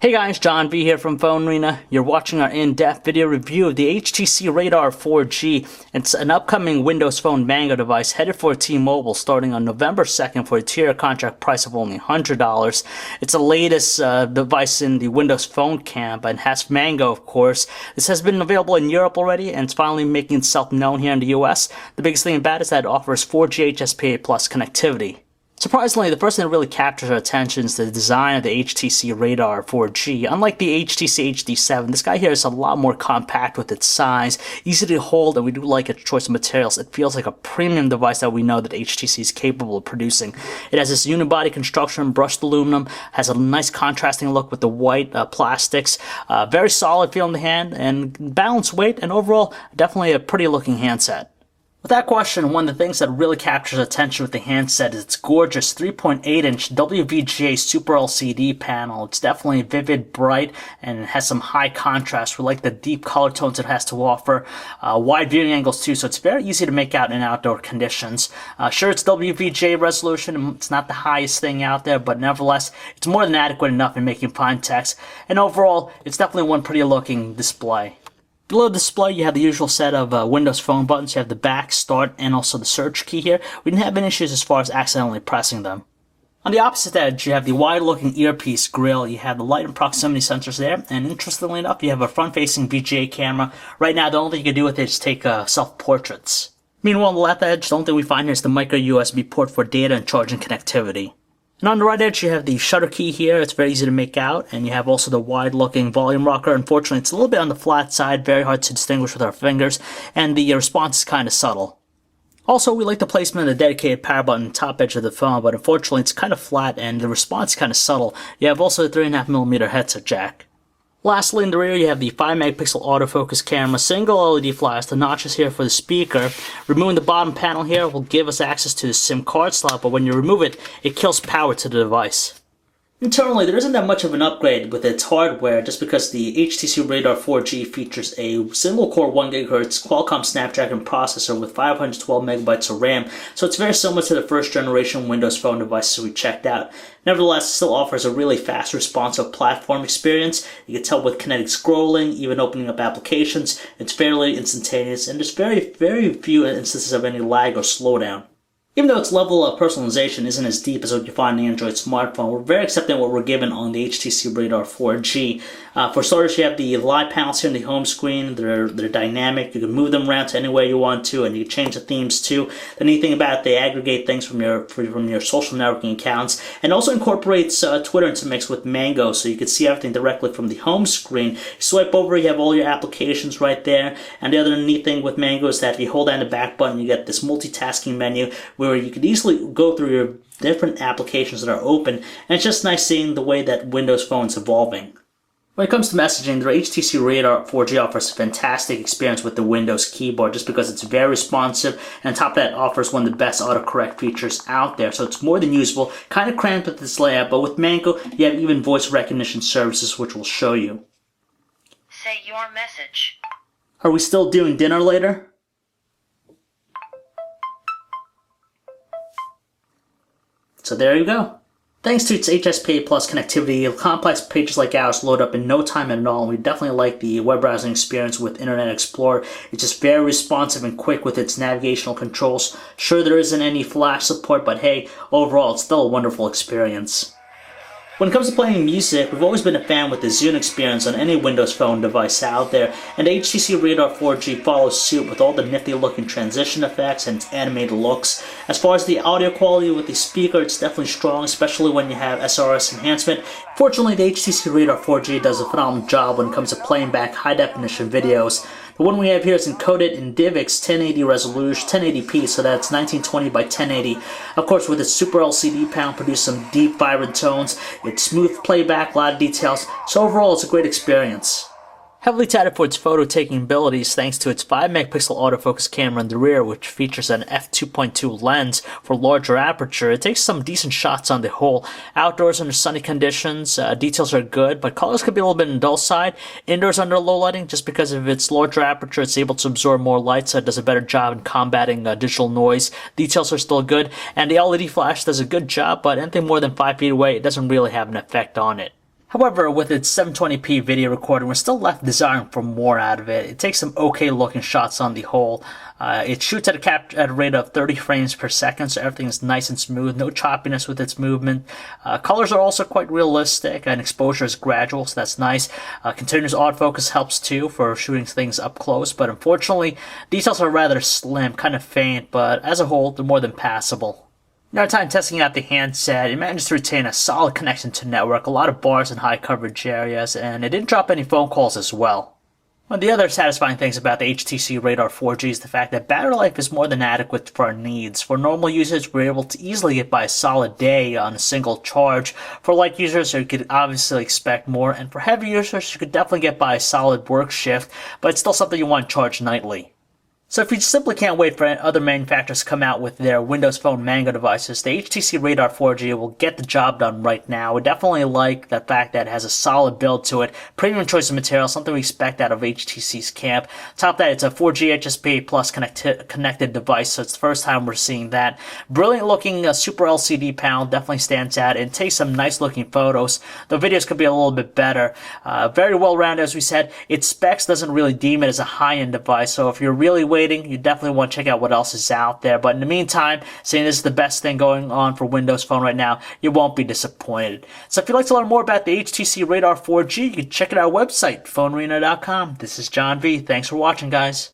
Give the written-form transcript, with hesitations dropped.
Hey guys, John V here from PhoneArena. You're watching our in-depth video review of the HTC Radar 4G. It's an upcoming Windows Phone Mango device headed for T-Mobile starting on November 2nd for a tier contract price of only $100. It's the latest device in the Windows Phone camp and has Mango, of course. This has been available in Europe already and it's finally making itself known here in the US. The biggest thing about it is that it offers 4G HSPA+ connectivity. Surprisingly, the first thing that really captures our attention is the design of the HTC Radar 4G. Unlike the HTC HD7, this guy here is a lot more compact with its size, easy to hold, and we do like its choice of materials. It feels like a premium device that we know that HTC is capable of producing. It has this unibody construction, brushed aluminum, has a nice contrasting look with the white plastics, very solid feel in the hand, and balanced weight, and overall, definitely a pretty looking handset. Without question, one of the things that really captures attention with the handset is its gorgeous 3.8-inch WVGA Super LCD panel. It's definitely vivid, bright, and it has some high contrast. We like the deep color tones it has to offer. Wide viewing angles too, so it's very easy to make out in outdoor conditions. Sure, it's WVGA resolution. It's not the highest thing out there, but nevertheless, it's more than adequate enough in making fine text. And overall, it's definitely one pretty looking display. Below the display, you have the usual set of Windows Phone buttons. You have the back, start, and also the search key here. We didn't have any issues as far as accidentally pressing them. On the opposite edge, you have the wide-looking earpiece grill. You have the light and proximity sensors there, and interestingly enough, you have a front-facing VGA camera. Right now, the only thing you can do with it is take self-portraits. Meanwhile, on the left edge, the only thing we find here is the micro USB port for data and charging connectivity. And on the right edge, you have the shutter key here. It's very easy to make out. And you have also the wide-looking volume rocker. Unfortunately, it's a little bit on the flat side, very hard to distinguish with our fingers. And the response is kind of subtle. Also, we like the placement of the dedicated power button on the top edge of the phone, but unfortunately, it's kind of flat and the response is kind of subtle. You have also the 3.5mm headset jack. Lastly, in the rear, you have the 5-megapixel autofocus camera, single LED flash, the notches here for the speaker. Removing the bottom panel here will give us access to the SIM card slot, but when you remove it, it kills power to the device. Internally, there isn't that much of an upgrade with its hardware just because the HTC Radar 4G features a single-core 1GHz Qualcomm Snapdragon processor with 512 megabytes of RAM, so it's very similar to the first-generation Windows Phone devices we checked out. Nevertheless, it still offers a really fast, responsive platform experience. You can tell with kinetic scrolling, even opening up applications, it's fairly instantaneous, and there's very few instances of any lag or slowdown. Even though its level of personalization isn't as deep as what you find in an Android smartphone, we're very accepting what we're given on the HTC Radar 4G. For starters, you have the live panels here in the home screen. They're dynamic. You can move them around to anywhere you want to, and you can change the themes too. The neat thing about it, they aggregate things from your social networking accounts, and also incorporates Twitter into mix with Mango, so you can see everything directly from the home screen. You swipe over, you have all your applications right there. And the other neat thing with Mango is that if you hold down the back button, you get this multitasking menu where you could easily go through your different applications that are open, and it's just nice seeing the way that Windows Phone is evolving. When it comes to messaging, the HTC Radar 4G offers a fantastic experience with the Windows keyboard just because it's very responsive, and on top of that, it offers one of the best autocorrect features out there, so it's more than usable, kind of cramped with this layout, but with Mango, you have even voice recognition services which will show you. Say your message. Are we still doing dinner later? So there you go. Thanks to its HSPA+ connectivity, complex pages like ours load up in no time at all, and we definitely like the web browsing experience with Internet Explorer. It's just very responsive and quick with its navigational controls. Sure, there isn't any flash support, but hey, overall, it's still a wonderful experience. When it comes to playing music, we've always been a fan with the Zune experience on any Windows Phone device out there, and the HTC Radar 4G follows suit with all the nifty looking transition effects and its animated looks. As far as the audio quality with the speaker, it's definitely strong, especially when you have SRS enhancement. Fortunately, the HTC Radar 4G does a phenomenal job when it comes to playing back high definition videos. The one we have here is encoded in DivX 1080 resolution, 1080p, so that's 1920 by 1080. Of course, with its Super LCD panel, produce some deep, vibrant tones. It's smooth playback, a lot of details. So overall, it's a great experience. Heavily touted for its photo-taking abilities thanks to its 5-megapixel autofocus camera in the rear, which features an f2.2 lens for larger aperture. It takes some decent shots on the whole. Outdoors under sunny conditions, details are good, but colors could be a little bit on the dull side. Indoors under low lighting, just because of its larger aperture, it's able to absorb more light, so it does a better job in combating digital noise. Details are still good, and the LED flash does a good job, but anything more than 5 feet away, it doesn't really have an effect on it. However, with its 720p video recording, we're still left desiring for more out of it. It takes some okay looking shots on the whole. It shoots at a rate of 30 frames per second, so everything is nice and smooth, no choppiness with its movement. Colors are also quite realistic, and exposure is gradual, so that's nice. Continuous autofocus helps too for shooting things up close, but unfortunately, details are rather slim, kind of faint, but as a whole, they're more than passable. In our time testing out the handset, it managed to retain a solid connection to network, a lot of bars in high coverage areas, and it didn't drop any phone calls as well. One of the other satisfying things about the HTC Radar 4G is the fact that battery life is more than adequate for our needs. For normal users, we're able to easily get by a solid day on a single charge. For light users, you could obviously expect more, and for heavy users, you could definitely get by a solid work shift, but it's still something you want to charge nightly. So if you simply can't wait for other manufacturers to come out with their Windows Phone Mango devices, the HTC Radar 4G will get the job done right now. We definitely like the fact that it has a solid build to it, premium choice of material, something we expect out of HTC's camp. Top of that, it's a 4G HSPA Plus connected device, so it's the first time we're seeing that. Brilliant looking Super LCD panel definitely stands out and takes some nice looking photos. The videos could be a little bit better. Very well rounded, as we said. Its specs doesn't really deem it as a high-end device, so if you're really waiting, you definitely want to check out what else is out there. But in the meantime, saying this is the best thing going on for Windows Phone right now, you won't be disappointed. So if you'd like to learn more about the HTC Radar 4G, you can check out our website, PhoneArena.com. This is John V. Thanks for watching, guys.